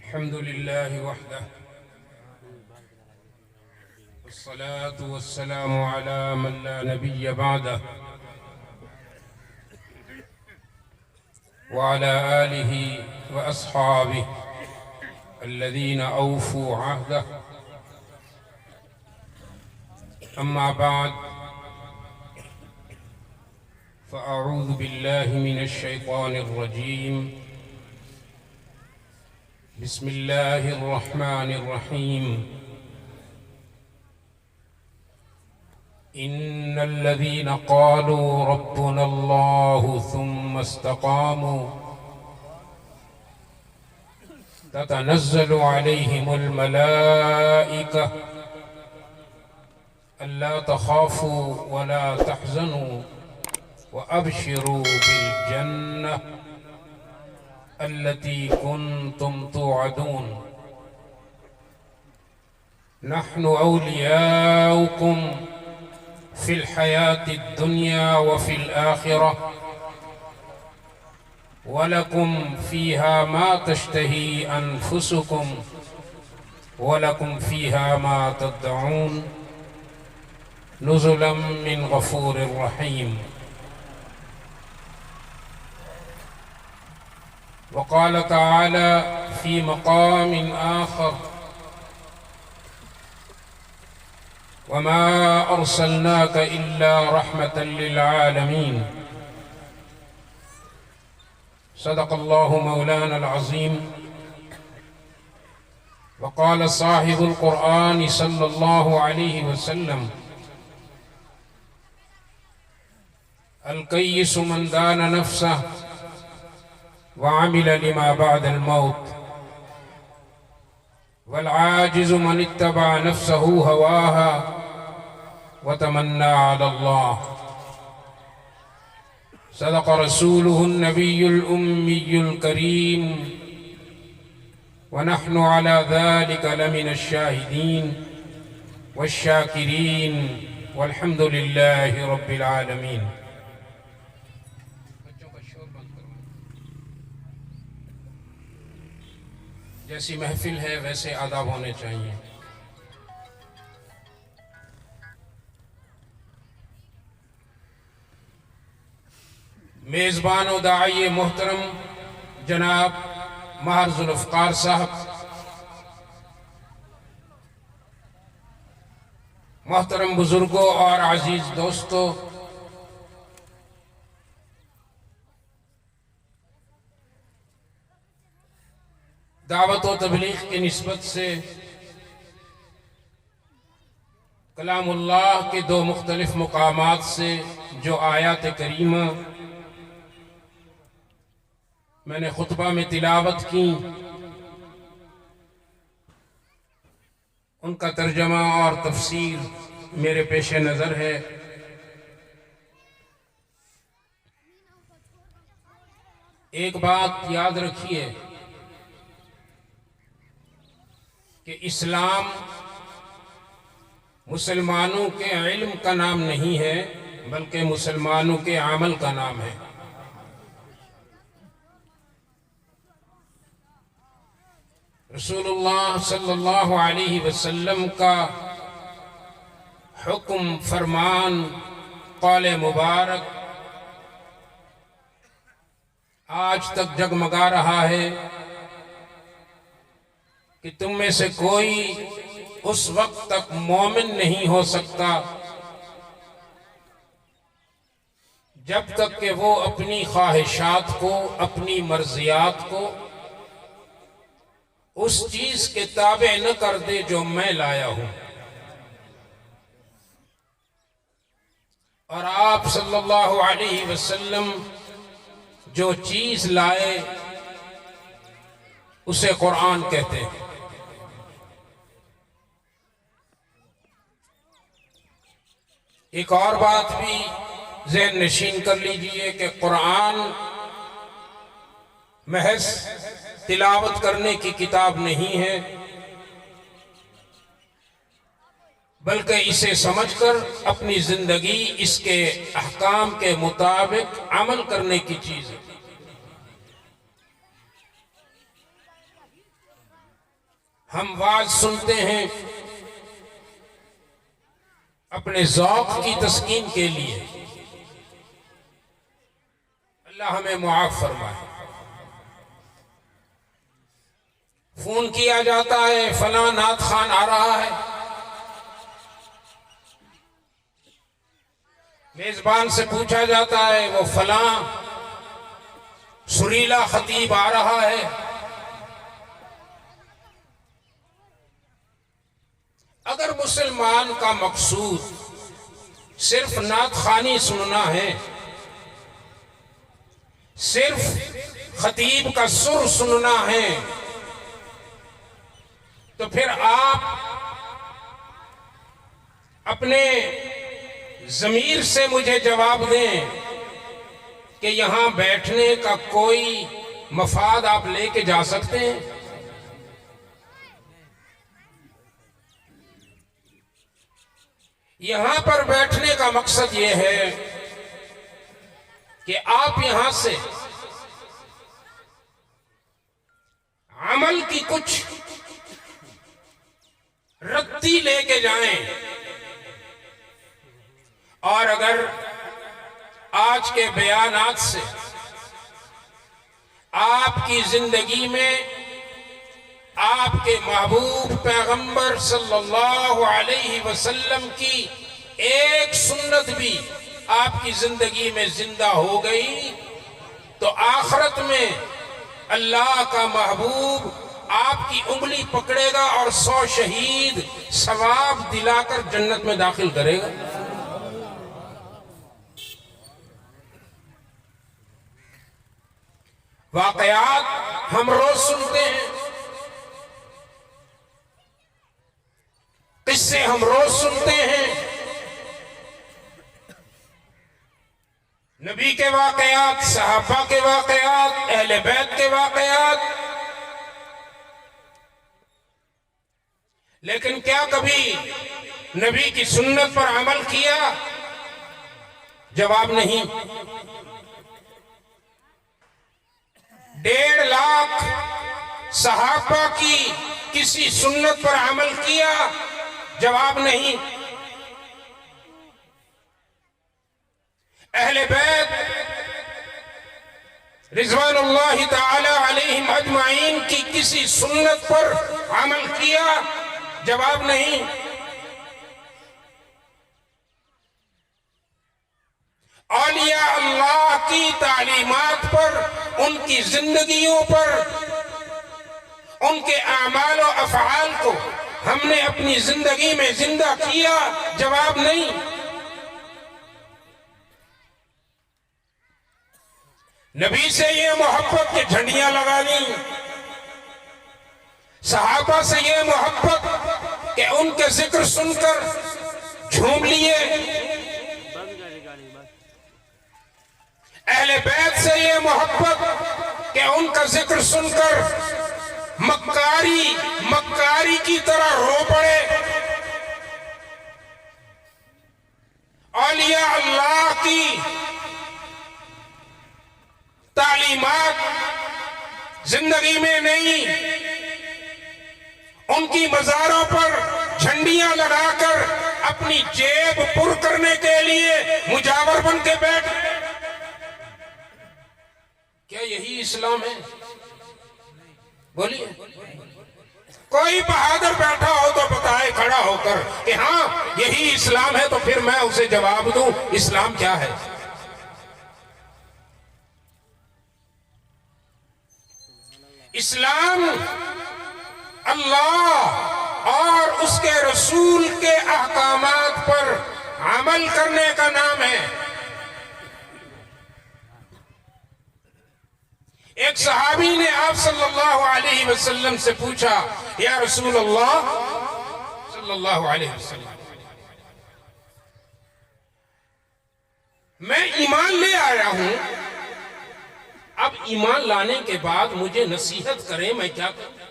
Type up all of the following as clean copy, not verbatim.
الحمد لله وحده والصلاة والسلام على من لا نبي بعده وعلى آله وأصحابه الذين أوفوا عهده. أما بعد، فأعوذ بالله من الشيطان الرجيم. بسم الله الرحمن الرحيم. إن الذين قالوا ربنا الله ثم استقاموا تتنزل عليهم الملائكة ألا تخافوا ولا تحزنوا وأبشروا بالجنة التي كنتم توعدون. نحن أولياؤكم في الحياة الدنيا وفي الآخرة، ولكم فيها ما تشتهي أنفسكم ولكم فيها ما تدعون نزلا من غفور رحيم. وقال تعالى في مقام آخر: وما أرسلناك إلا رحمة للعالمين. صدق الله مولانا العظيم. وقال صاحب القرآن صلى الله عليه وسلم: الكيس من دان نفسه وعمل لما بعد الموت، والعاجز من اتبع نفسه هواها وتمنى على الله. صدق رسوله النبي الأمي الكريم، ونحن على ذلك لمن الشاهدين والشاكرين، والحمد لله رب العالمين. جیسی محفل ہے ویسے آداب ہونے چاہیے. میزبان و داعی محترم جناب ماہر ذوالفقار صاحب، محترم بزرگوں اور عزیز دوستو، دعوت و تبلیغ کی نسبت سے کلام اللہ کے دو مختلف مقامات سے جو آیات کریمہ میں نے خطبہ میں تلاوت کی، ان کا ترجمہ اور تفسیر میرے پیش نظر ہے. ایک بات یاد رکھیے کہ اسلام مسلمانوں کے علم کا نام نہیں ہے بلکہ مسلمانوں کے عمل کا نام ہے. رسول اللہ صلی اللہ علیہ وسلم کا حکم، فرمان، قول مبارک آج تک جگمگا رہا ہے کہ تم میں سے کوئی اس وقت تک مومن نہیں ہو سکتا جب تک کہ وہ اپنی خواہشات کو، اپنی مرضیات کو اس چیز کے تابع نہ کر دے جو میں لایا ہوں. اور آپ صلی اللہ علیہ وسلم جو چیز لائے اسے قرآن کہتے ہیں. ایک اور بات بھی ذہن نشین کر لیجئے کہ قرآن محض تلاوت کرنے کی کتاب نہیں ہے بلکہ اسے سمجھ کر اپنی زندگی اس کے احکام کے مطابق عمل کرنے کی چیز ہے. ہم واز سنتے ہیں اپنے ذوق کی تسکین کے لیے، اللہ ہمیں معاف فرمائے۔ فون کیا جاتا ہے فلاں نعت خوان آ رہا ہے، میزبان سے پوچھا جاتا ہے وہ فلاں سریلا خطیب آ رہا ہے۔ اگر مسلمان کا مقصود صرف نعت خوانی سننا ہے، صرف خطیب کا سر سننا ہے، تو پھر آپ اپنے ضمیر سے مجھے جواب دیں کہ یہاں بیٹھنے کا کوئی مفاد آپ لے کے جا سکتے ہیں؟ یہاں پر بیٹھنے کا مقصد یہ ہے کہ آپ یہاں سے عمل کی کچھ رتی لے کے جائیں، اور اگر آج کے بیانات سے آپ کی زندگی میں آپ کے محبوب پیغمبر صلی اللہ علیہ وسلم کی ایک سنت بھی آپ کی زندگی میں زندہ ہو گئی، تو آخرت میں اللہ کا محبوب آپ کی انگلی پکڑے گا اور 100 شہید ثواب دلا کر جنت میں داخل کرے گا۔ واقعات ہم روز سنتے ہیں، قصے ہم روز سنتے ہیں، نبی کے واقعات، صحابہ کے واقعات، اہل بیت کے واقعات، لیکن کیا کبھی نبی کی سنت پر عمل کیا؟ جواب نہیں۔ 1.5 لاکھ صحابہ کی کسی سنت پر عمل کیا؟ جواب نہیں۔ اہل بیت رضوان اللہ تعالی علیہم اجمعین کی کسی سنت پر عمل کیا؟ جواب نہیں۔ اولیاء اللہ کی تعلیمات پر، ان کی زندگیوں پر، ان کے اعمال و افعال کو ہم نے اپنی زندگی میں زندہ کیا؟ جواب نہیں۔ نبی سے یہ محبت کہ جھنڈیاں لگا لیں، صحابہ سے یہ محبت کہ ان کے ذکر سن کر جھوم لیے، اہل بیت سے یہ محبت کہ ان کا ذکر سن کر مکاری کی طرح رو پڑے، اولیاء اللہ کی تعلیمات زندگی میں نہیں، ان کی مزاروں پر جھنڈیاں لگا کر اپنی جیب پر کرنے کے لیے مجاور بن کے بیٹھ۔ کیا یہی اسلام ہے؟ بولیے، کوئی بہادر بیٹھا ہو تو بتائے کھڑا ہو کر کہ ہاں یہی اسلام ہے، تو پھر میں اسے جواب دوں اسلام کیا ہے۔ اسلام اللہ اور اس کے رسول کے احکامات پر عمل کرنے کا نام ہے۔ ایک صحابی نے آپ صلی اللہ علیہ وسلم سے پوچھا، یا رسول اللہ صلی اللہ علیہ وسلم، میں ایمان لے آیا ہوں، اب ایمان لانے کے بعد مجھے نصیحت کریں، میں کیا کروں؟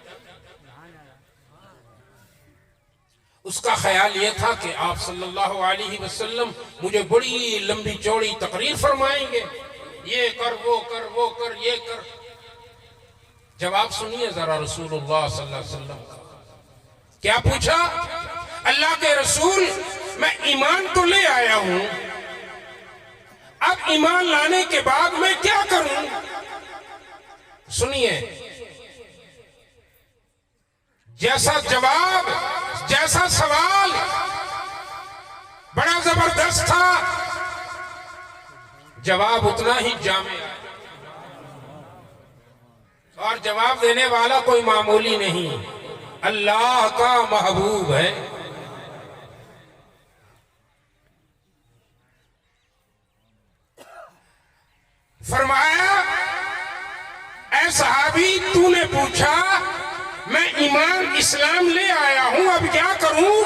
اس کا خیال یہ تھا کہ آپ صلی اللہ علیہ وسلم مجھے بڑی لمبی چوڑی تقریر فرمائیں گے، یہ کر وہ کر وہ کر یہ کر۔ جواب سنیے ذرا رسول اللہ صلی اللہ علیہ وسلم کا، کیا پوچھا؟ اللہ کے رسول میں ایمان تو لے آیا ہوں، اب ایمان لانے کے بعد میں کیا کروں؟ سنیے، جیسا جواب، جیسا سوال بڑا زبردست تھا، جواب اتنا ہی جامع ہے، اور جواب دینے والا کوئی معمولی نہیں، اللہ کا محبوب ہے۔ فرمایا، اے صحابی، تو نے پوچھا میں ایمان اسلام لے آیا ہوں، اب کیا کروں؟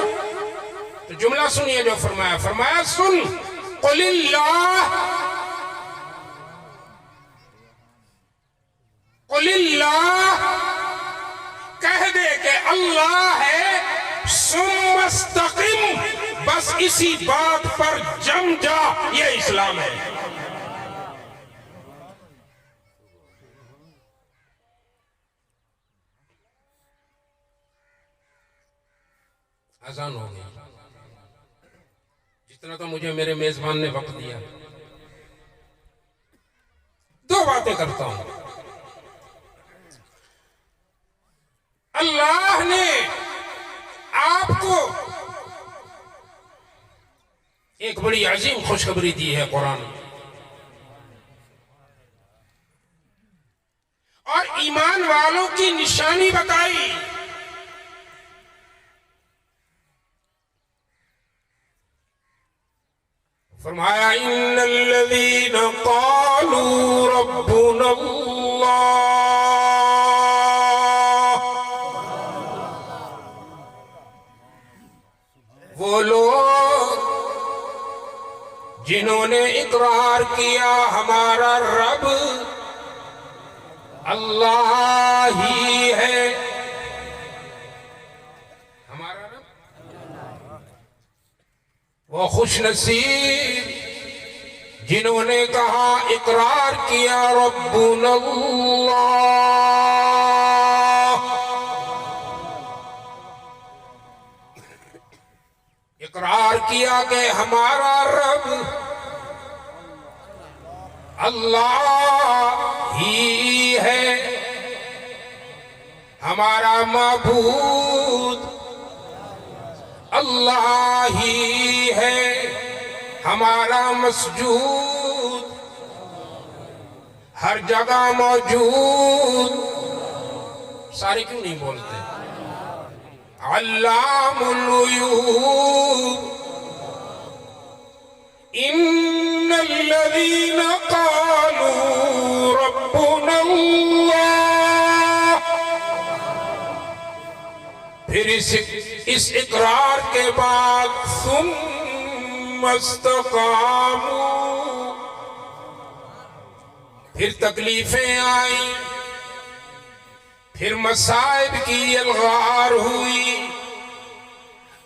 تو جملہ سنیے جو فرمایا، فرمایا سن، قل اللہ، قل اللہ، کہہ دے کہ اللہ ہے، ثم استقم، بس اسی بات پر جم جا، یہ اسلام ہے۔ اذان ہو گئی، جتنا تو مجھے میرے میزبان نے وقت دیا، دو باتیں کرتا ہوں۔ اللہ نے آپ کو ایک بڑی عظیم خوشخبری دی ہے قرآن، اور ایمان والوں کی نشانی بتائی۔ فرمایا، ان الذین قالوا ربنا اللہ، وہ لوگ جنہوں نے اقرار کیا ہمارا رب اللہ ہی ہے، ہمارا رب، وہ خوش نصیب جنہوں نے کہا، اقرار کیا ربنا اللہ، اقرار کیا کہ ہمارا رب اللہ ہی ہے، ہمارا معبود اللہ ہی ہے، ہمارا مسجود ہر جگہ موجود، سارے کیوں نہیں بولتے؟ علام الغیوب، ان الذین قالوا ربنا اللہ، پھر اس اقرار کے بعد ثم استقاموا، پھر تکلیفیں آئیں، پھر مصائب کی الغار ہوئی،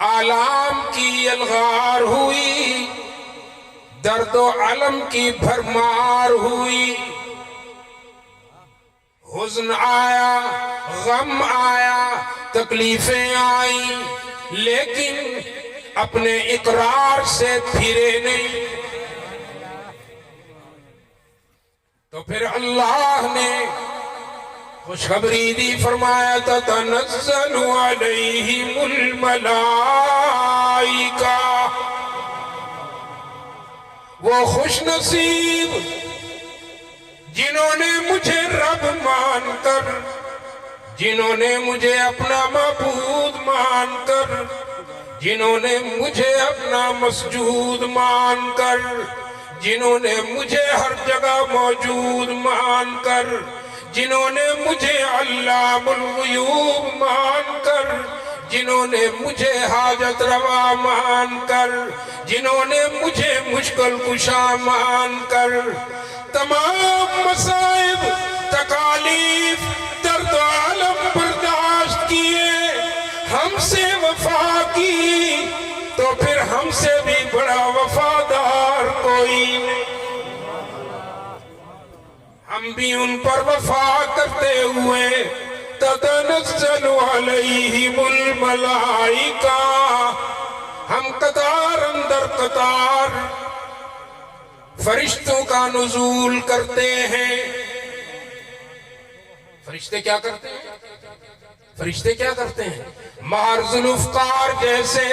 آلام کی الغار ہوئی، درد و علم کی بھرمار ہوئی، حزن آیا، غم آیا، تکلیفیں آئیں، لیکن اپنے اقرار سے پھرے نہیں، تو پھر اللہ نے خوشخبری دی، فرمایا تتنزل علیہم الملائکہ، وہ خوش نصیب جنہوں نے مجھے رب مان کر، جنہوں نے مجھے اپنا معبود مان کر، جنہوں نے مجھے اپنا مسجود مان کر، جنہوں نے مجھے ہر جگہ موجود مان کر، جنہوں نے مجھے علام الغیوب مان کر، جنہوں نے مجھے حاجت روا مان کر، جنہوں نے مجھے مشکل کشا مان کر، تمام مصائب، تکالیف، درد و علم برداشت کیے، ہم سے وفا کی، تو پھر ہم سے بھی بڑا وفادار کوئی نہیں، ہم بھی ان پر وفا کرتے ہوئے تتنزل علیہم الملائکہ، ہم قطار اندر قطار فرشتوں کا نزول کرتے ہیں۔ فرشتے کیا کرتے ہیں؟ فرشتے کیا کرتے ہیں؟ مہر ذوالفقار جیسے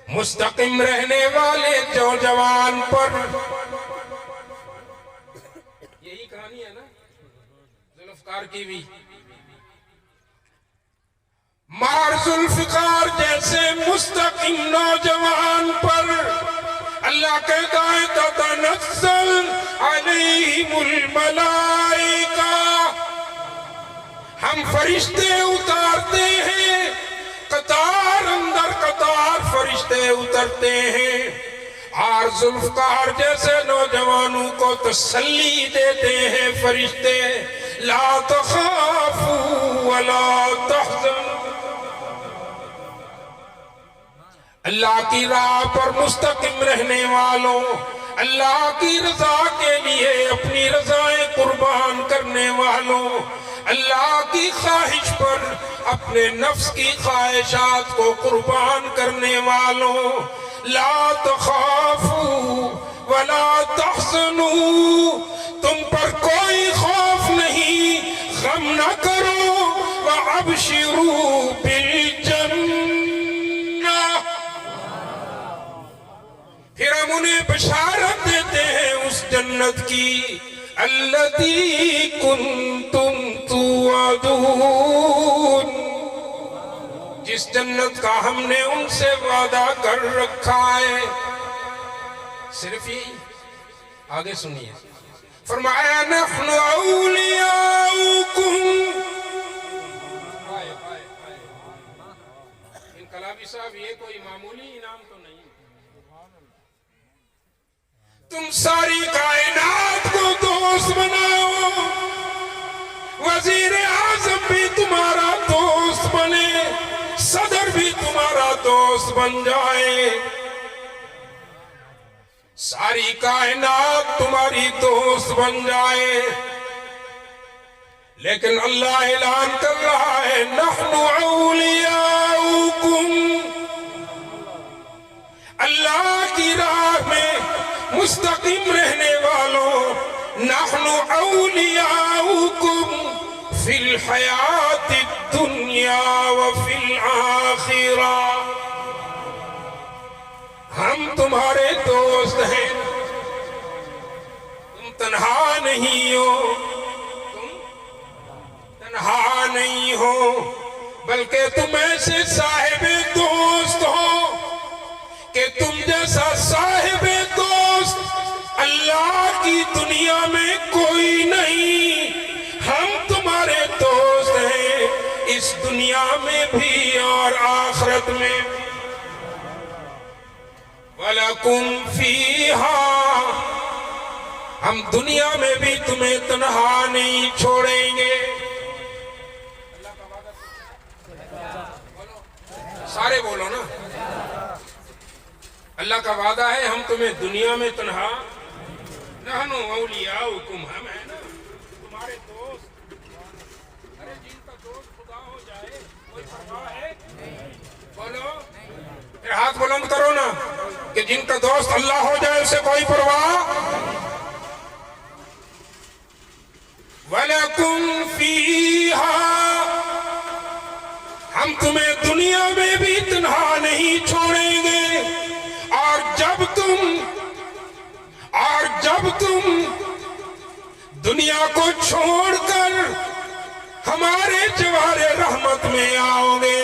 مستقیم رہنے والے نوجوان پر، یہی کہانی ہے نا ذوالفقار کی بھی، مہر ذوالفقار جیسے مستقیم نوجوان پر اللہ کہتا ہے تتنزل علیہم الملائکہ، ہم فرشتے اتارتے ہیں، قطار اندر قطار فرشتے اترتے ہیں، اور ذوالفقار جیسے نوجوانوں کو تسلی دیتے ہیں فرشتے، لا تخافوا ولا تحزنوا۔ اللہ کی راہ پر مستقیم رہنے والوں، اللہ کی رضا کے لیے اپنی رضائیں قربان کرنے والوں، اللہ کی خواہش پر اپنے نفس کی خواہشات کو قربان کرنے والوں، لا تخافوا ولا تحزنوا، تم پر کوئی خوف نہیں، غم نہ کرو، وابشروا بالجنہ، پھر ہم انہیں بشارت دیتے ہیں اس جنت کی، التی کنتم توعدون، جس جنت کا ہم نے ان سے وعدہ کر رکھا ہے۔ صرف یہی؟ آگے سنیے، فرمایا نحن اولیاؤکم، انقلابی صاحب یہ کوئی معمولی انعام تو نہیں، تم ساری کائنات کو دوست بناؤ، وزیر اعظم بھی تمہارا دوست بنے، صدر بھی تمہارا دوست بن جائے، ساری کائنات تمہاری دوست بن جائے، لیکن اللہ اعلان کر رہا ہے نحن اولیاؤکم، اللہ کی راہ میں مستقیم رہنے والوں، نحن اولیاؤکم فی الحیات الدنیا وفی الآخرہ، ہم تمہارے دوست ہیں، تم تنہا نہیں ہو، تم تنہا نہیں ہو، بلکہ تم ایسے صاحب دوست ہو کہ تم جیسا صاحب دوست اللہ کی دنیا میں کوئی نہیں، ہم تمہارے دوست ہیں اس دنیا میں بھی اور آخرت میں، وَلَكُمْ فِيهَا، ہم دنیا میں بھی تمہیں تنہا نہیں چھوڑیں گے، سارے بولو نا، اللہ کا وعدہ ہے ہم تمہیں دنیا میں تنہا، نحن اولیاؤکم، ہم ہیں نا تمہارے دوست، ارے جن کا دوست خدا ہو جائے کوئی پرواہ ہے؟ بولو، پھر ہاتھ بلند کرو نا کہ جن کا دوست اللہ ہو جائے اسے کوئی پرواہ، وَلَكُمْ فِيهَا، ہم تمہیں دنیا میں بھی تنہا نہیں چھوڑیں گے، اور جب تم دنیا کو چھوڑ کر ہمارے جوار رحمت میں آؤ گے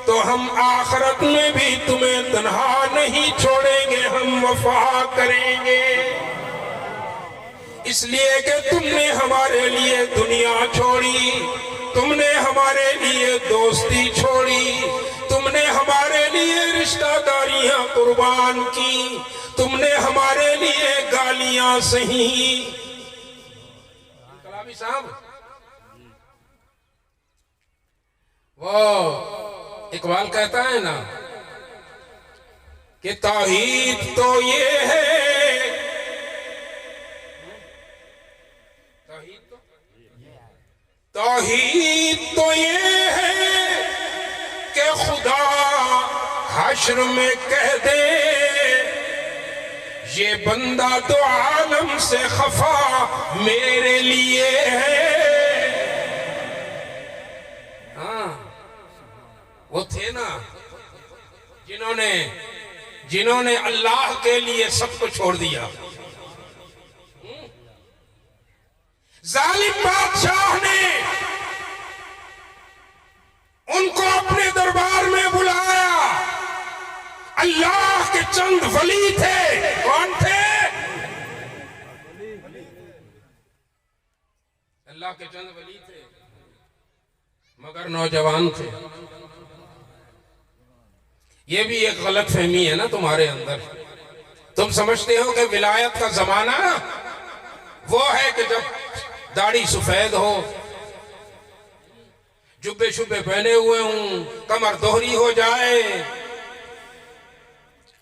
تو ہم آخرت میں بھی تمہیں تنہا نہیں چھوڑیں گے، ہم وفا کریں گے، اس لیے کہ تم نے ہمارے لیے دنیا چھوڑی، تم نے ہمارے لیے دوستی چھوڑی، تم نے ہمارے لیے رشتہ داریاں قربان کی، تم نے ہمارے لیے گالیاں سہی۔ انقلابی صاحب وہ اقبال کہتا ہے نا کہ توحید تو یہ ہے، توحید تو یہ ہے کہ خدا حشر میں کہہ دے یہ بندہ تو عالم سے خفا میرے لیے ہے. ہاں وہ تھے نا جنہوں نے اللہ کے لیے سب کو چھوڑ دیا. ظالم بادشاہ نے ان کو اپنے دربار میں بلایا. اللہ کے چند ولی تھے. کون تھے؟ اللہ کے چند ولی تھے مگر نوجوان تھے. یہ بھی ایک غلط فہمی ہے نا تمہارے اندر. تم سمجھتے ہو کہ ولایت کا زمانہ وہ ہے کہ جب داڑھی سفید ہو، جبے شبے پہنے ہوئے ہوں، کمر دوہری ہو جائے.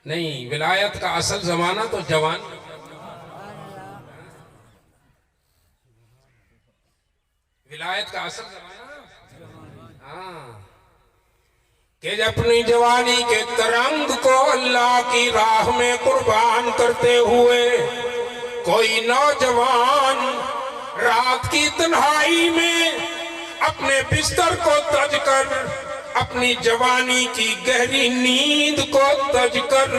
نہیں، ولایت کا اصل زمانہ تو جوان. ولایت کا اصل زمانہ ہاں کہ اپنی جوانی کے ترنگ کو اللہ کی راہ میں قربان کرتے ہوئے کوئی نوجوان رات کی تنہائی میں اپنے بستر کو تج کر، اپنی جوانی کی گہری نیند کو تج کر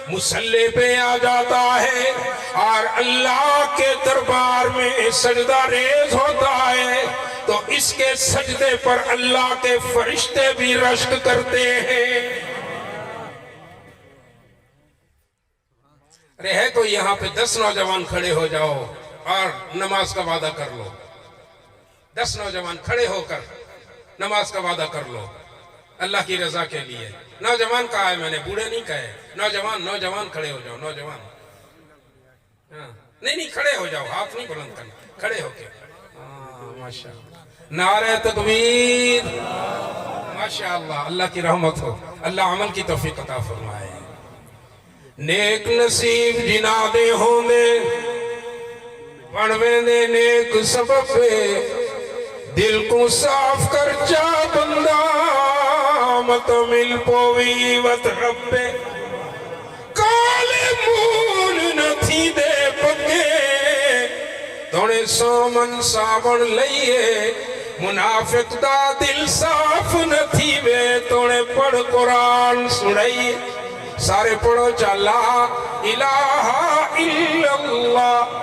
مصلی پہ آ جاتا ہے اور اللہ کے دربار میں سجدہ ریز ہوتا ہے تو اس کے سجدے پر اللہ کے فرشتے بھی رشک کرتے ہیں. ارے ہے کوئی یہاں پہ 10 نوجوان کھڑے ہو جاؤ اور نماز کا وعدہ کر لو. 10 نوجوان کھڑے ہو کر نماز کا وعدہ کر لو اللہ کی رضا کے لیے. نوجوان کہا ہے میں نے، بوڑھے نہیں کہے. نوجوان کھڑے ہو جاؤ. نوجوان نہیں کھڑے ہو جاؤ، ہاتھ نہیں بلند کرنا، کھڑے ہو کے. ماشاءاللہ، نعرہ تکبیر، ماشاءاللہ. اللہ کی رحمت ہو، اللہ عمل کی توفیق عطا فرمائے. نیک نصیب جنا دے ہوں دے پڑھویں دے نیک سبب دل کو صاف کر چا بندہ مت مل پوی وت رب کالے مون نتھی دے پکے توڑے سومن سابن لئیے منافق دا دل صاف نتھی وے توڑے پڑھ قرآن سنائیے. سارے پڑھو چا لا الہ الا اللہ.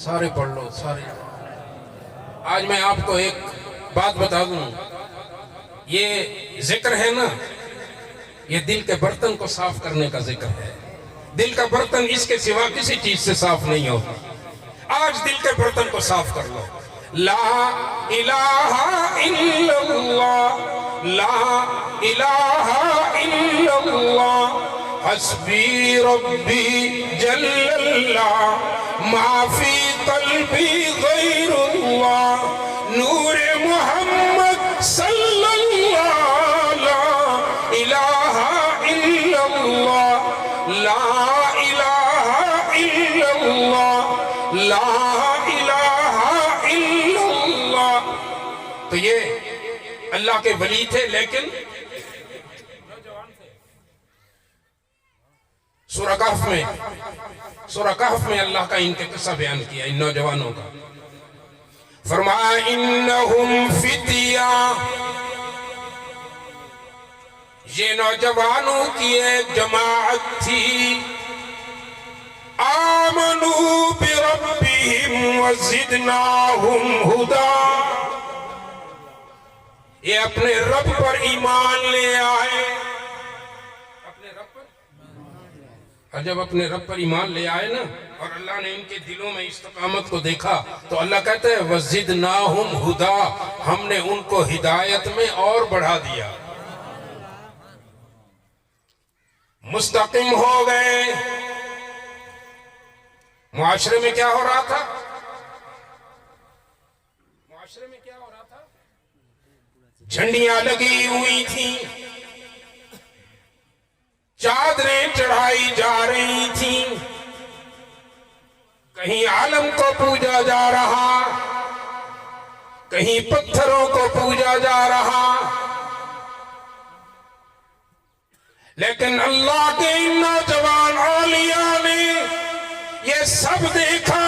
سارے پڑھ لو سارے. آج میں آپ کو ایک بات بتا دوں، یہ ذکر ہے نا، یہ دل کے برتن کو صاف کرنے کا ذکر ہے. دل کا برتن اس کے سوا کسی چیز سے صاف نہیں ہوتا. آج دل کے برتن کو صاف کر لو. لا الہ الا اللہ، لا الہ الا اللہ، حسبی ربی جل اللہ، ما فی قلبی غیر اللہ، نور محمد صلی اللہ، لا الہ الا اللہ، لا الہ الا اللہ، لا الہ الا اللہ. تو یہ اللہ کے ولی تھے لیکن سورہ کہف میں اللہ کا ان کے قصہ بیان کیا ان نوجوانوں کا. فرمایا انہم فتیہ، یہ نوجوانوں کی ایک جماعت تھی. آمنوا بربہم وزدناہم ہدا، یہ اپنے رب پر ایمان لے آئے. اپنے رب پر، اور جب اپنے رب پر ایمان لے آئے نا اور اللہ نے ان کے دلوں میں استقامت کو دیکھا تو اللہ کہتا ہے وَزِدْنَاهُمْ هُدَى، ہم نے ان کو ہدایت میں اور بڑھا دیا، مستقیم ہو گئے. معاشرے میں کیا ہو رہا تھا؟ معاشرے میں کیا ہو رہا تھا؟ جھنڈیاں لگی ہوئی تھیں، چادریں چڑھائی جا رہی تھیں، کہیں عالم کو پوجا جا رہا، کہیں پتھروں کو پوجا جا رہا، لیکن اللہ کے ان نوجوان اولیاء نے یہ سب دیکھا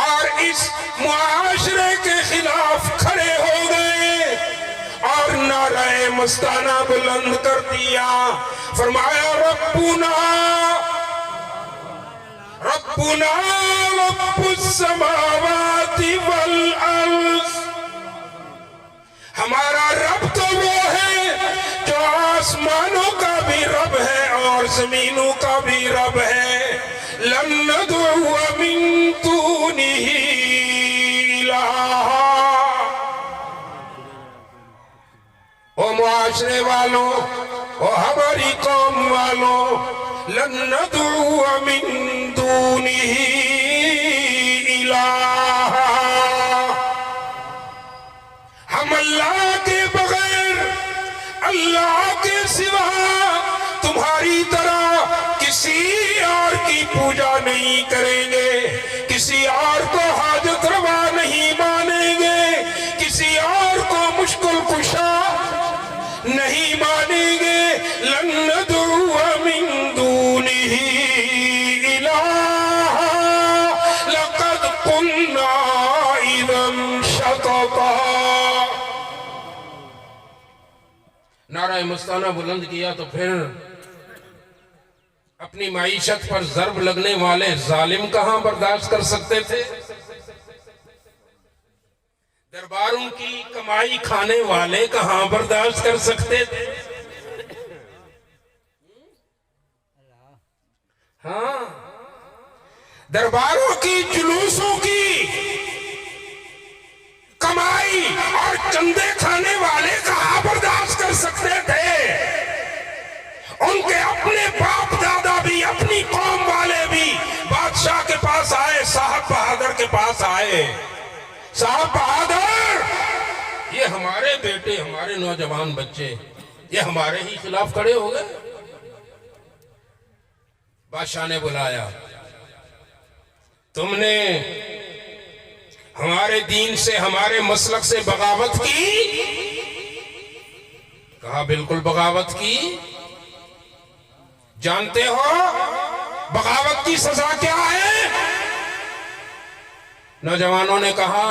اور اس معاشرے کے خلاف کھڑے ہو گئے اور نعرہ مستانہ بلند کر دیا، فرمایا ربنا ربنا رب السماوات والارض، ہمارا رب تو وہ ہے جو آسمانوں کا بھی رب ہے اور زمینوں کا بھی رب ہے، لن ندعو من دونہ الہا۔ او معاشرے والوں، او ہماری قوم والوں، لن ندعو من دونہ الہا، ہم اللہ کے بغیر، اللہ کے سوا تمہاری طرح کسی اور کی پوجا نہیں کریں گے، کسی اور کو حاجت روا نہیں مانیں گے، کسی اور کو مشکل کشا نہیں مانیں گے، لن ندعو من دونہ الہا لقد قلنا اذا شططا۔ نعرہ مستانہ بلند کیا تو پھر اپنی معیشت پر ضرب لگنے والے ظالم کہاں برداشت کر سکتے تھے؟ درباروں کی کمائی کھانے والے کہاں برداشت کر سکتے تھے؟ ہاں، درباروں کی جلوسوں کی کمائی اور چندے کھانے والے کہاں برداشت کر سکتے تھے؟ ان کے اپنے باپ دادا بھی، اپنی قوم والے بھی بادشاہ کے پاس آئے، صاحب بہادر کے پاس آئے، صاحب بہادر یہ ہمارے بیٹے، ہمارے نوجوان بچے یہ ہمارے ہی خلاف کھڑے ہو گئے۔ بادشاہ نے بلایا، تم نے ہمارے دین سے، ہمارے مسلک سے بغاوت کی؟ کہا بالکل بغاوت کی۔ جانتے ہو بغاوت کی سزا کیا ہے؟ نوجوانوں نے کہا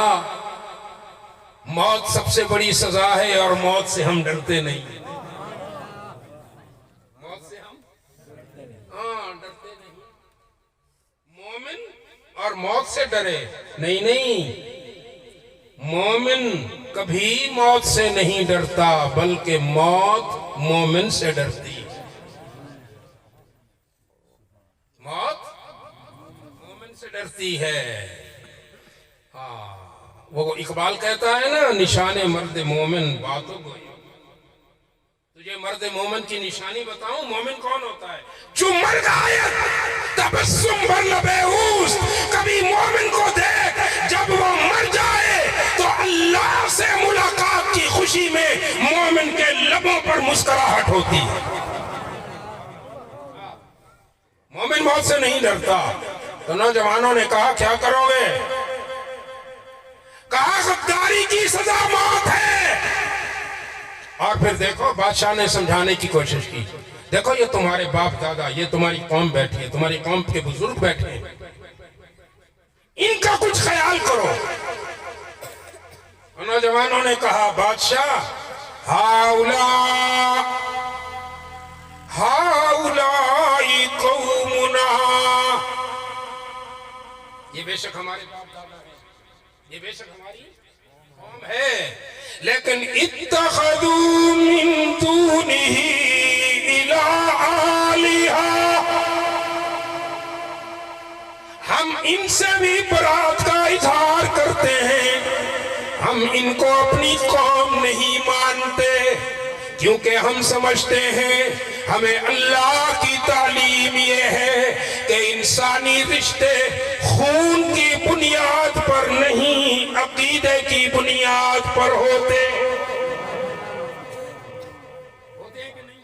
موت سب سے بڑی سزا ہے اور موت سے ہم ڈرتے نہیں۔ موت سے ہم ڈرتے نہیں۔ مومن اور موت سے ڈرے نہیں، مومن کبھی موت سے نہیں ڈرتا بلکہ موت مومن سے ڈرتی۔ موت مومن سے ڈرتی ہے۔ وہ اقبال کہتا ہے نا، نشان مرد مومن باتوں کو، تجھے مرد مومن کی نشانی بتاؤں؟ مومن کون ہوتا ہے؟ جو مر گیا تبسم بر لبے اوست، کبھی مومن کو دیکھ جب وہ مر جائے تو اللہ سے ملاقات کی خوشی میں مومن کے لبوں پر مسکراہٹ ہوتی ہے۔ مومن موت سے نہیں ڈرتا۔ تو نوجوانوں نے کہا کیا کرو گے؟ کہا غداری کی سزا موت ہے۔ اور پھر دیکھو بادشاہ نے سمجھانے کی کوشش کی، دیکھو یہ تمہارے باپ دادا، یہ تمہاری قوم بیٹھی ہے، تمہاری قوم کے بزرگ بیٹھے ہیں، ان کا کچھ خیال کرو۔ نوجوانوں نے کہا بادشاہ ہاؤلائی قومنا، یہ بے شک ہمارے باپ دادا ہیں، یہ بے شک ہماری قوم ہے، لیکن اتخذوا من دونہ الہا، ہم ان سے بھی برات کا اظہار کرتے ہیں، ہم ان کو اپنی قوم نہیں مانتے، کیونکہ ہم سمجھتے ہیں ہمیں اللہ کی تعلیم یہ ہے کہ انسانی رشتے خون کی بنیاد پر نہیں، عقیدے کی بنیاد پر ہوتے ہیں کہ نہیں؟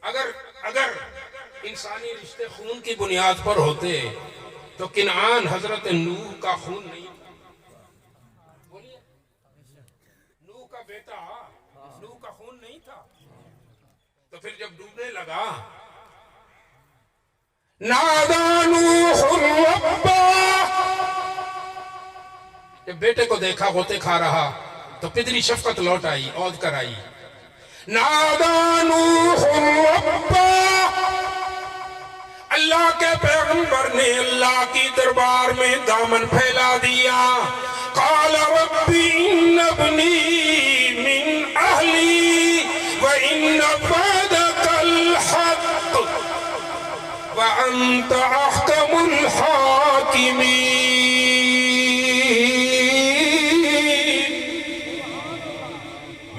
اگر انسانی رشتے خون کی بنیاد پر ہوتے تو کنعان حضرت نوح کا خون نہیں تھا؟ بولیے، نوح کا بیٹا نوح کا خون نہیں تھا؟ تو پھر جب ڈوبنے لگا، نادى نوح ربه، جب بیٹے کو دیکھا غوطے کھا رہا تو پدری شفقت لوٹ آئی، عود کر آئی. نادى نوح ربه، اللہ کے پیغمبر نے اللہ کی دربار میں دامن پھیلا دیا. قال رب ان ابنی من اہلی وان وعدك الحق وانت احکم الحاکمین.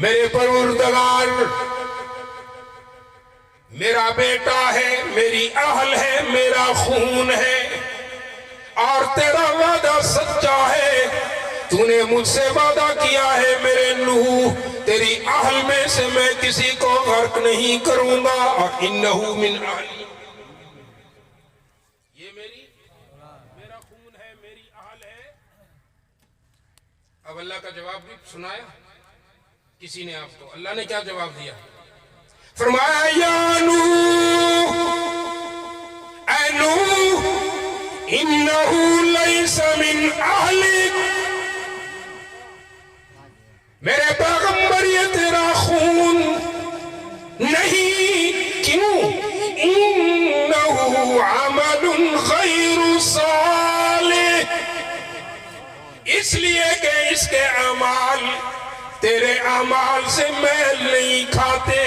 میرے پروردگار، میرا بیٹا ہے، میری اہل ہے، میرا خون ہے، اور تیرا وعدہ سچا ہے. تو نے مجھ سے وعدہ کیا ہے میرے نوح، تیری اہل میں سے میں کسی کو غرق نہیں کروں گا، اور انہو من اہلی، یہ میرا خون ہے، میری اہل ہے. اب اللہ کا جواب بھی سنایا کسی نے آپ کو. اللہ نے کیا جواب دیا؟ فرمایا یا نوح، اے نوح، انہو لیس من اہلک، میرے پیغمبر یہ تیرا خون نہیں. کیوں؟ انہو عمل غیر صالح، اس لیے کہ اس کے اعمال تیرے اعمال سے میل نہیں کھاتے،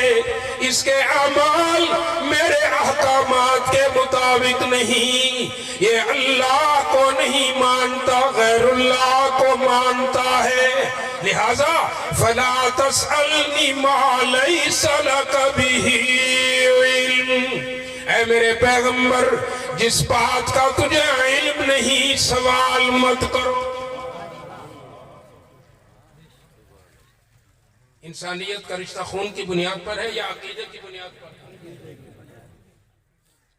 اس کے اعمال میرے احکامات کے مطابق نہیں. یہ اللہ کو نہیں مانتا، غیر اللہ کو مانتا ہے. لہذا فلا تسألنی ما لیس لک بہ علم، اے میرے پیغمبر جس بات کا تجھے علم نہیں سوال مت کرو. انسانیت کا رشتہ خون کی بنیاد پر ہے یا عقیدے کی بنیاد پر؟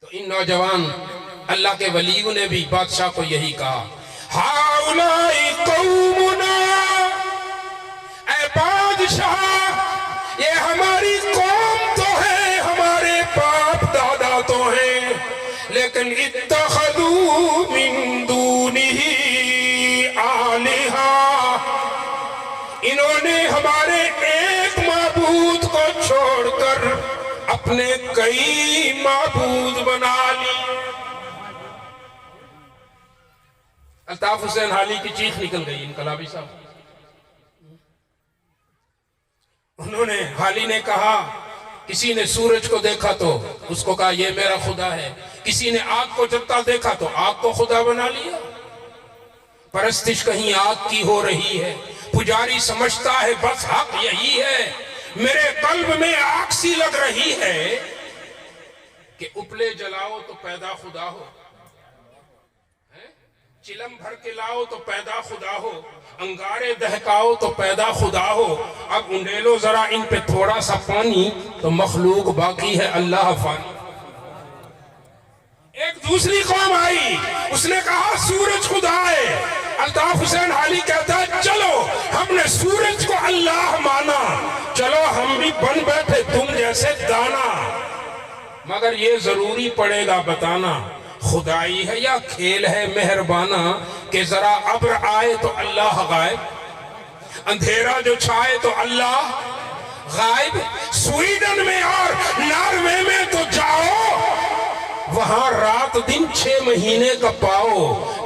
تو ان نوجوان اللہ کے ولیوں نے بھی بادشاہ کو یہی کہا، ہؤلاء قومنا، اے بادشاہ یہ ہماری قوم تو ہے، ہمارے باپ دادا تو ہیں، لیکن اتخذوا من دونہ آلہہ، انہوں نے ہمارے ایک معبود کو چھوڑ کر اپنے کئی معبود بنا لی. الطاف حسین حالی کی چیخ نکل گئی انقلابی صاحب. انہوں نے، حالی نے کہا، کسی نے سورج کو دیکھا تو اس کو کہا یہ میرا خدا ہے، کسی نے آگ کو جلتا دیکھا تو آگ کو خدا بنا لیا. پرستش کہیں آگ کی ہو رہی ہے، پجاری سمجھتا ہے بس حق یہی ہے. میرے قلب میں آگ سی لگ رہی ہے کہ اپلے جلاؤ تو پیدا خدا ہو، چلم بھر کے لاؤ تو پیدا خدا ہو، انگارے دہکاؤ تو پیدا خدا ہو. اب انڈیلو ذرا ان پہ تھوڑا سا پانی تو مخلوق باقی ہے اللہ فانی. ایک دوسری قوم آئی، اس نے کہا سورج خدا ہے. الطاف حسین حالی کہتا ہے چلو ہم نے سورج کو اللہ مانا، چلو ہم بھی بن بیٹھے تم جیسے دانا، مگر یہ ضروری پڑے گا بتانا خدائی ہے یا کھیل ہے مہربانہ، کہ ذرا ابر آئے تو اللہ غائب، اندھیرا جو چھائے تو اللہ غائب. سویڈن میں اور ناروے میں تو جاؤ، وہاں رات دن 6 مہینے کا پاؤ.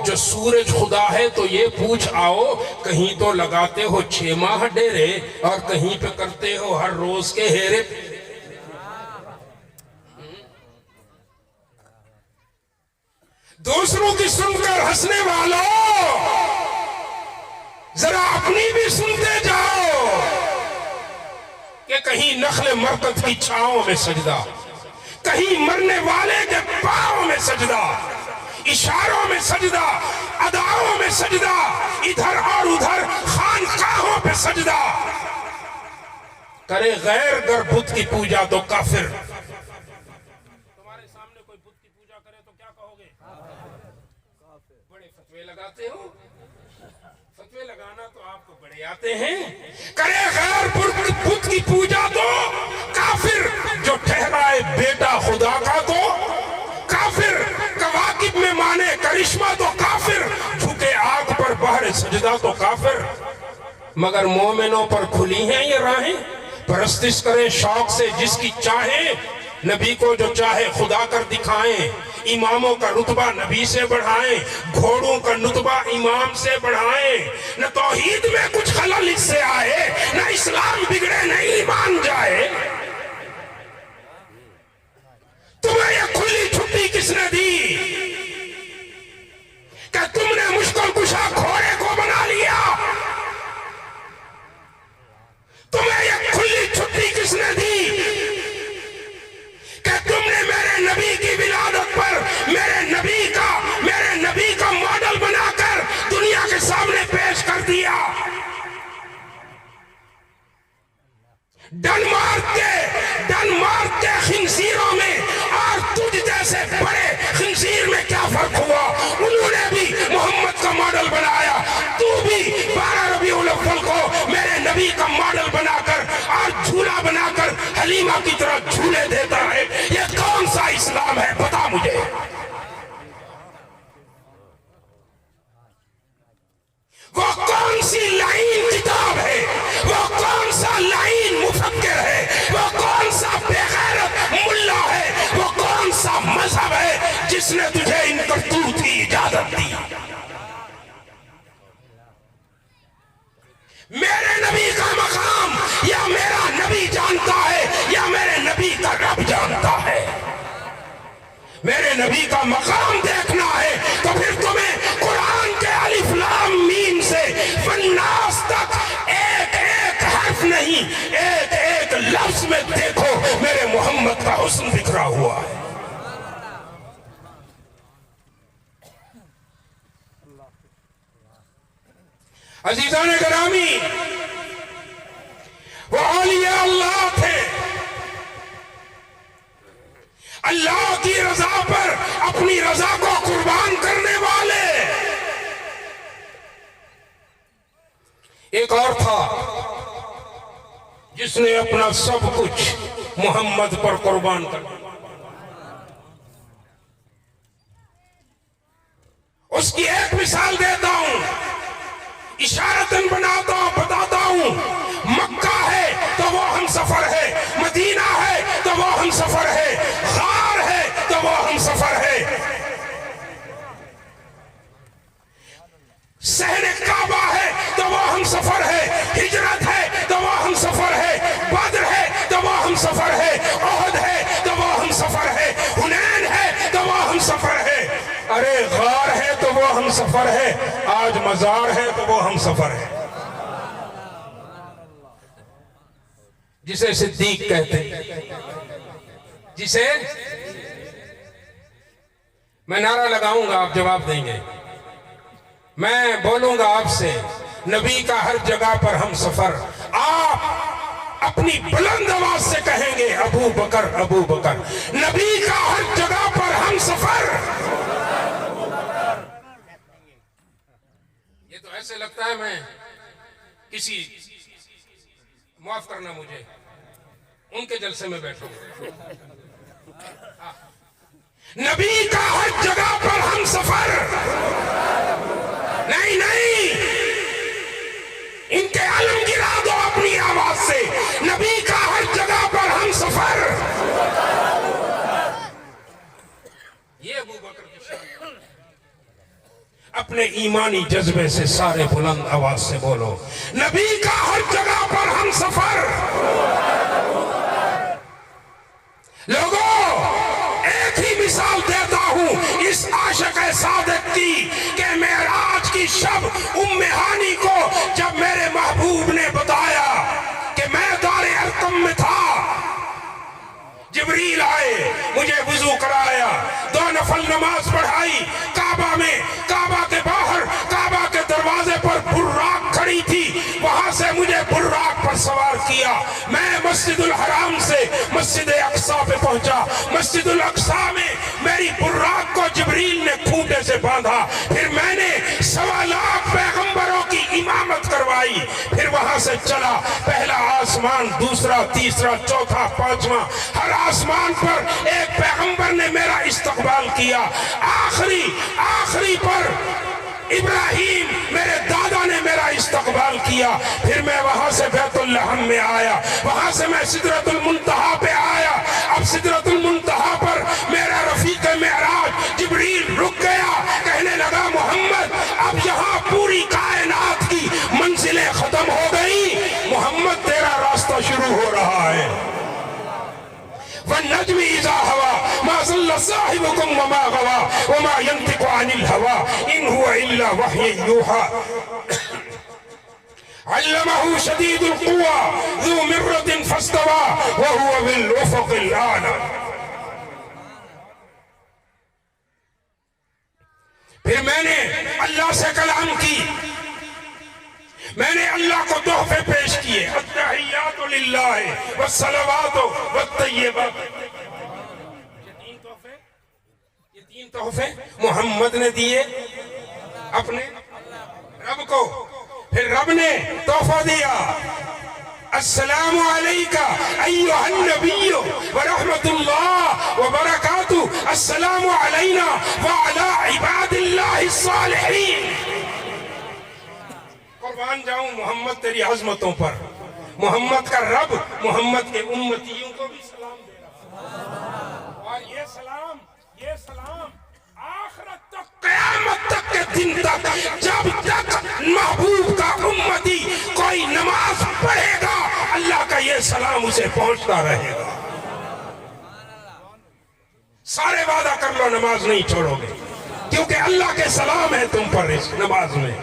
جو سورج خدا ہے تو یہ پوچھ آؤ، کہیں تو لگاتے ہو 6 ماہ ڈیرے اور کہیں پہ کرتے ہو ہر روز کے ہیرے. دوسروں کی سن کر ہنسنے والوں ذرا اپنی بھی سنتے جاؤ کہ کہیں نخل مرکز کی چھاؤں میں سجدہ، کہیں مرنے والے کے پاؤں میں سجدہ، اشاروں میں سجدہ، اداؤں میں سجدہ، ادھر اور ادھر خانقاہوں پہ سجدہ. کرے غیر گر بت کی پوجا تو کافر. تمہارے سامنے کوئی بت کی پوجا کرے تو کیا کہو گے؟ آتے ہو؟ فتوے لگانا تو آپ کو بڑے آتے ہیں. کرے غیر بت کی پوجا تو کافر، جو ٹھہرائے بیٹا خدا کا تو کافر، کواکب میں مانے کرشمہ تو کافر، جھکے آگ پر بہر سجدہ تو کافر. مگر مومنوں پر کھلی ہیں یہ راہیں، پرستش کریں شوق سے جس کی چاہیں، نبی کو جو چاہے خدا کر دکھائیں، اماموں کا رتبہ نبی سے بڑھائیں، گھوڑوں کا رتبہ امام سے بڑھائیں. نہ توحید میں کچھ خلل اس سے آئے، نہ اسلام بگڑے نہ ایمان جائے. تمہیں یہ کھلی چھٹی کس نے دی کہ تم نے مشکل کشا گھوڑے کو بنا لیا؟ تمہیں یہ کھلی چھٹی کس نے دی کہ تم نے میرے نبی کی ولادت پر میرے نبی کا ماڈل بنا کر دنیا کے سامنے پیش کر دیا؟ ڈنمارک کے خنزیروں میں اور تجھ جیسے بڑے خنزیر میں کیا فرق ہوا؟ انہوں نے بھی محمد کا ماڈل بنایا، تو بھی 12 ربیع الاول کو میرے نبی کا ماڈل بنا کر اور جھولا بنا کر حلیمہ کی طرح جھولے دیتا ہے. یہ کون سا اسلام ہے بتا مجھے؟ وہ کون سی لائن کتاب ہے؟ وہ کون سا لائن مفکر ہے؟ وہ کون سا بے غیرت ملا ہے؟ وہ کون سا مذہب ہے جس نے تجھے ان کرتوت کی اجازت دی؟ میرے نبی کا مقام یا میرا نبی جانتا ہے یا میرے نبی کا رب جانتا ہے؟ میرے نبی کا مقام دیکھنا ہے تو پھر تمہیں قرآن کے الف لام میم سے والناس تک ایک ایک حرف نہیں، ایک ایک لفظ میں دیکھو میرے محمد کا حسن بکھرا ہوا ہے. عزیزان گرامی، وہ اولیاء اللہ تھے، اللہ کی رضا پر اپنی رضا کو قربان کرنے والے. ایک اور تھا جس نے اپنا سب کچھ محمد پر قربان کر دیا. اس کی ایک مثال دیتا ہوں، اشارتاً بتاتا ہوں. مکہ ہے تو وہ ہم سفر ہے، مدینہ ہے تو وہ ہم سفر ہے، غار ہے تو وہ ہم سفر ہے، صحن کعبہ ہے تو وہ ہم سفر ہے، ہجرت ہے تو وہ ہم سفر ہے، بدر ہے تو وہ ہم سفر ہے، احد ہے تو وہ ہم سفر ہے، حنین ہے تو وہ ہم سفر ہے. ارے غار ہے تو وہ ہم سفر ہے، آج مزار ہے تو وہ ہم سفر ہے. جسے صدیق کہتے ہیں، جسے میں نعرہ لگاؤں گا آپ جواب دیں گے، میں بولوں گا آپ سے نبی کا ہر جگہ پر ہم سفر. آپ اپنی بلند آواز سے کہیں گے ابو بکر ابو بکر. نبی کا ہر جگہ پر ہم سفر. یہ تو ایسے لگتا ہے میں کسی، معاف کرنا مجھے، ان کے جلسے میں بیٹھوں. نبی کا ہر جگہ پر ہم سفر. نہیں، ان کے علم گرا دو اپنی آواز سے. نبی کا ہر جگہ پر ہم سفر. یہ ابو بکر کی شان. اپنے ایمانی جذبے سے سارے بلند آواز سے بولو، نبی کا ہر جگہ پر ہم سفر. لوگوں، ایک ہی مثال دیتا ہوں اس عاشق صادق کی کہ معراج کی شب ام ہانی کو جب میرے محبوب نے بتایا کہ میں دار ارقم میں تھا، جبریل آئے، مجھے وضو کرایا، 2 نفل نماز پڑھائی کعبہ میں، کعبہ کے باہر کعبہ کے دروازے پر براق کھڑی تھی، وہاں سے مجھے براق پر سوار کیا. میں مسجد الحرام سے مسجد اقصیٰ پہ پہنچا. مسجد الاقصیٰ میں میری براق کو جبریل نے کھوٹے سے باندھا. پھر میں نے سوا آئی، پھر وہاں سے چلا، پہلا آسمان، دوسرا، تیسرا، چوتھا، پانچواں، ہر آسمان پر ایک پیغمبر نے میرا استقبال کیا، آخری پر ابراہیم میرے دادا نے میرا استقبال کیا، پھر میں وہاں سے بیت اللحم میں آیا، وہاں سے میں سدرۃ المنتہا پہ آیا، اب سدرۃ المنتہا پر میرا رفیق معراج جبریل رک گیا، کہنے لگا محمد اب یہاں پوری کائنات کی منزلیں ختم ہو گئی، محمد تیرا راستہ شروع ہو رہا ہے۔ وَالنَّجْمِ إِذَا هَوَى مَا ضَلَّ صَاحِبُكُمْ وَمَا غَوَى وَمَا يَنطِقُ عَنِ الْهَوَى إِنْ هُوَ إِلَّا وَحْيٌ يُوحَى عَلَّمَهُ شَدِيدُ الْقُوَى ذُو مِرَّةٍ فَاسْتَوَى وَهُوَ بِالْأُفُقِ الْأَعْلَى۔ پھر میں نے اللہ سے کلام کی، میں نے اللہ کو تحفے پیش کیے، التحیات للہ والصلوات والطیبات، یہ تین تحفے محمد نے دیے اپنے رب کو، پھر رب نے تحفہ دیا، السلام علیکہ ایہا النبی ورحمت اللہ وبرکاتہ، السلام علینا وعلی عباد اللہ الصالحین۔ قربان جاؤں محمد تیری عظمتوں پر، محمد کا رب محمد کے امتیوں کو بھی سلام دے رہا، اور یہ سلام آخرت تک، قیامت تک کے دن تک، جب تک محبوب کا امتی کوئی نماز پڑھے گا اللہ کا یہ سلام اسے پہنچتا رہے گا۔ سارے وعدہ کر لو نماز نہیں چھوڑو گے، کیونکہ اللہ کے سلام ہے تم پر اس نماز میں۔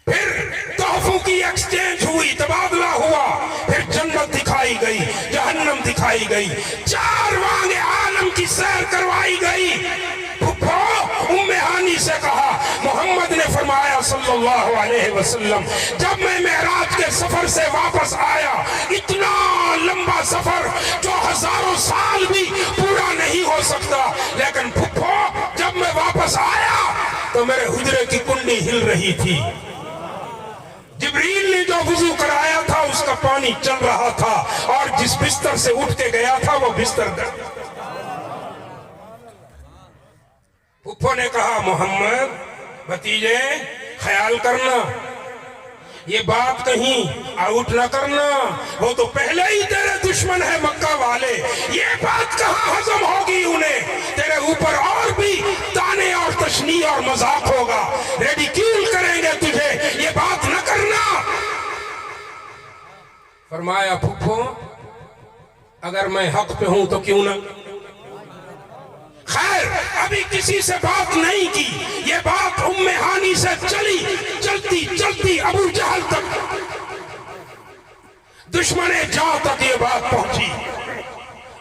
پھر تحفوں کی ایکسچینج ہوئی، تبادلہ ہوا، پھر جنت دکھائی گئی، جہنم دکھائی گئی، چار وانگ عالم کی سیر کروائی گئی۔ پھپھو ام ہانی سے کہا، محمد نے فرمایا صلی اللہ علیہ وسلم جب میں معراج کے سفر سے واپس آیا، اتنا لمبا سفر جو ہزاروں سال بھی پورا نہیں ہو سکتا، لیکن پھپھو جب میں واپس آیا تو میرے حجرے کی کنڈی ہل رہی تھی، جبریل نے جو وضو کرایا تھا اس کا پانی چل رہا تھا، اور جس بستر سے اٹھ کے گیا تھا وہ بستر گیا۔ پھپھو نے کہا محمد بھتیجے خیال کرنا، یہ بات کہیں آؤٹ نہ کرنا، وہ تو پہلے ہی تیرے دشمن ہے مکہ والے، یہ بات کہاں ہضم ہوگی انہیں، تیرے اوپر اور بھی تانے اور تشنیع اور مذاق ہوگا، ریڈیکیول کریں گے تجھے، یہ بات نہ کرنا۔ فرمایا پھپھو اگر میں حق پہ ہوں تو کیوں نہ، خیر ابھی کسی سے بات نہیں کی، یہ بات ام ہانی سے چلتی ابو جہل تک، دشمن جاں تک یہ بات پہنچی۔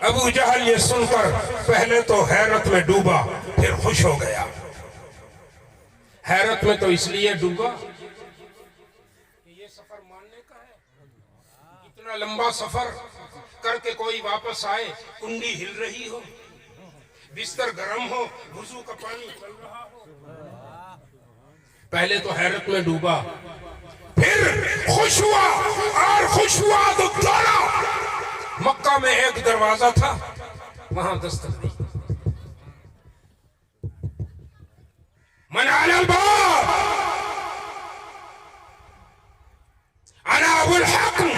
ابو جہل یہ سن کر پہلے تو حیرت میں ڈوبا، پھر خوش ہو گیا۔ حیرت میں تو اس لیے ڈوبا کہ یہ سفر ماننے کا ہے، اتنا لمبا سفر کر کے کوئی واپس آئے، کنڈی ہل رہی ہو، بستر گرم ہو، وضو کا پانی چل رہا ہو۔ پہلے تو حیرت میں ڈوبا، پھر خوش ہوا، اور خوش ہوا تو دوڑا۔ مکہ میں ایک دروازہ تھا، وہاں دستک دی، من علی الباب انا ابو الحکم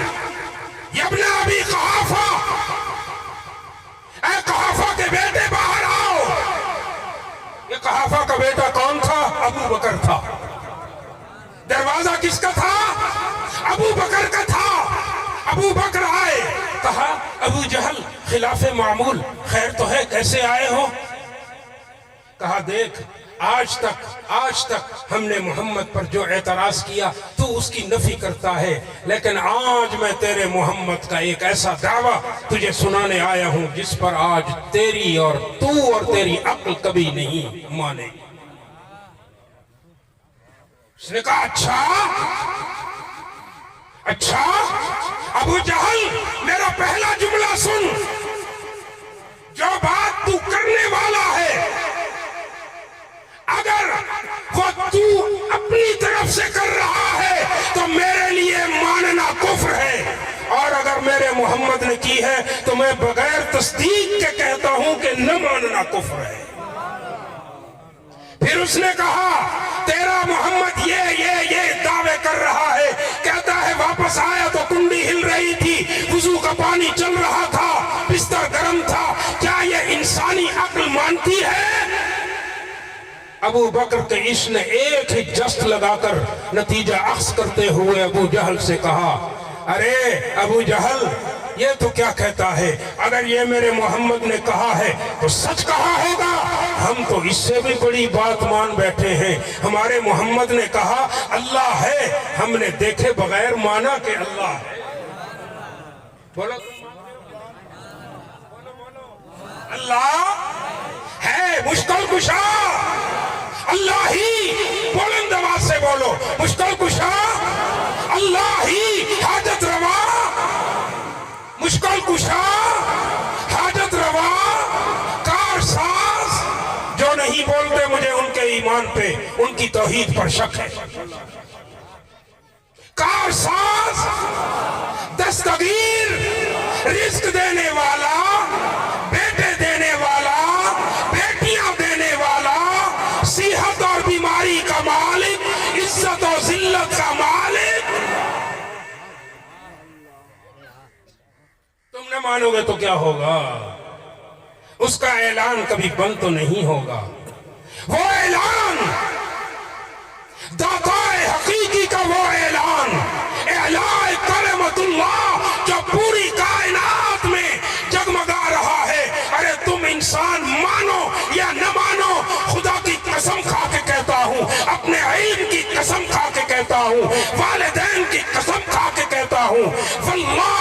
یا ابن ابی قحافہ، اے قحافہ کے بیٹے باہر آؤ۔ یہ قحافہ کا بیٹا کون تھا؟ ابو بکر تھا۔ دروازہ کس کا تھا؟ ابو بکر کا تھا۔ ابو بکر آئے، کہا ابو جہل خلاف معمول، خیر تو ہے، کیسے آئے ہو؟ کہا دیکھ آج تک ہم نے محمد پر جو اعتراض کیا تو اس کی نفی کرتا ہے، لیکن آج میں تیرے محمد کا ایک ایسا دعویٰ تجھے سنانے آیا ہوں جس پر آج تیری اور تیری عقل کبھی نہیں مانے۔ اس نے کہا اچھا ابو جہل میرا پہلا جملہ سن، جو بات تو کرنے والا ہے اگر وہ تو اپنی طرف سے کی ہے تو میں بغیر تصدیق کے کہتا ہوں کہ نہ ماننا کفر ہے۔ پھر اس نے کہا تیرا محمد یہ دعوے کر رہا ہے، کہتا ہے واپس آیا تو کنڈی ہل رہی تھی، وضو کا پانی چل رہا تھا، بستر گرم تھا، کیا یہ انسانی عقل مانتی ہے؟ ابو بکر کے عشق نے ایک ہی جست لگا کر نتیجہ اخذ کرتے ہوئے ابو جہل سے کہا ارے ابو جہل یہ تو کیا کہتا ہے، اگر یہ میرے محمد نے کہا ہے تو سچ کہا ہوگا، ہم تو اس سے بھی بڑی بات مان بیٹھے ہیں، ہمارے محمد نے کہا اللہ ہے، ہم نے دیکھے بغیر مانا کہ اللہ ہے۔ بولو اللہ ہے مشکل کشا، اللہ ہی، بلند آواز سے بولو مشکل کشا، اللہ ہی، حاجت روا، مشکل کشا، حاجت روا، کار ساز۔ جو نہیں بولتے مجھے ان کے ایمان پہ، ان کی توحید پر شک ہے۔ کار ساز، دستگیر، رزق دینے والا، بیٹے دینے والا، بیٹیاں دینے والا، صحت اور بیماری کا مالک، عزت و ذلت کا مالک۔ تم نہ مانو گے تو کیا ہوگا؟ اس کا اعلان کبھی بند تو نہیں ہوگا۔ وہ اعلان داتائے حقیقی کا، وہ اعلان اعلان کلمت اللہ جو پوری کائنات میں جگمگا رہا ہے۔ ارے تم انسان مانو یا نہ مانو، خدا کی قسم کھا کے کہتا ہوں، اپنے علم کی قسم کھا کے کہتا ہوں، والدین کی قسم کھا کے کہتا ہوں، واللہ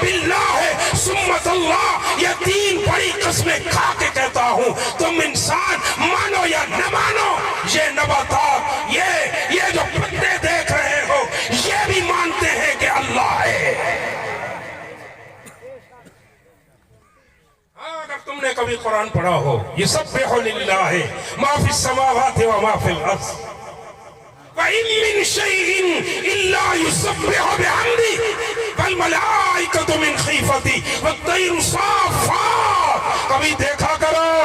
باللہ ثم اللہ، یہ تین بڑی قسمیں کھا کے کہتا ہوں، تم انسان مانو یا نہ مانو، یہ نباتات، یہ جو پتے دیکھ رہے ہو، یہ بھی مانتے ہیں کہ اللہ ہے۔ اگر تم نے کبھی قرآن پڑھا ہو، یسبح للہ ما فی السماوات و ما فی الارض وَإِن مِّن شَيْءٍ إِلَّا يُسَبِّحُ بِحَمْدِهِ وَالْمَلَائِكَةُ مِنْ خِیفَتِهِ وَالطَّیْرُ صَافَّاتٍ۔ کبھی دیکھا کرو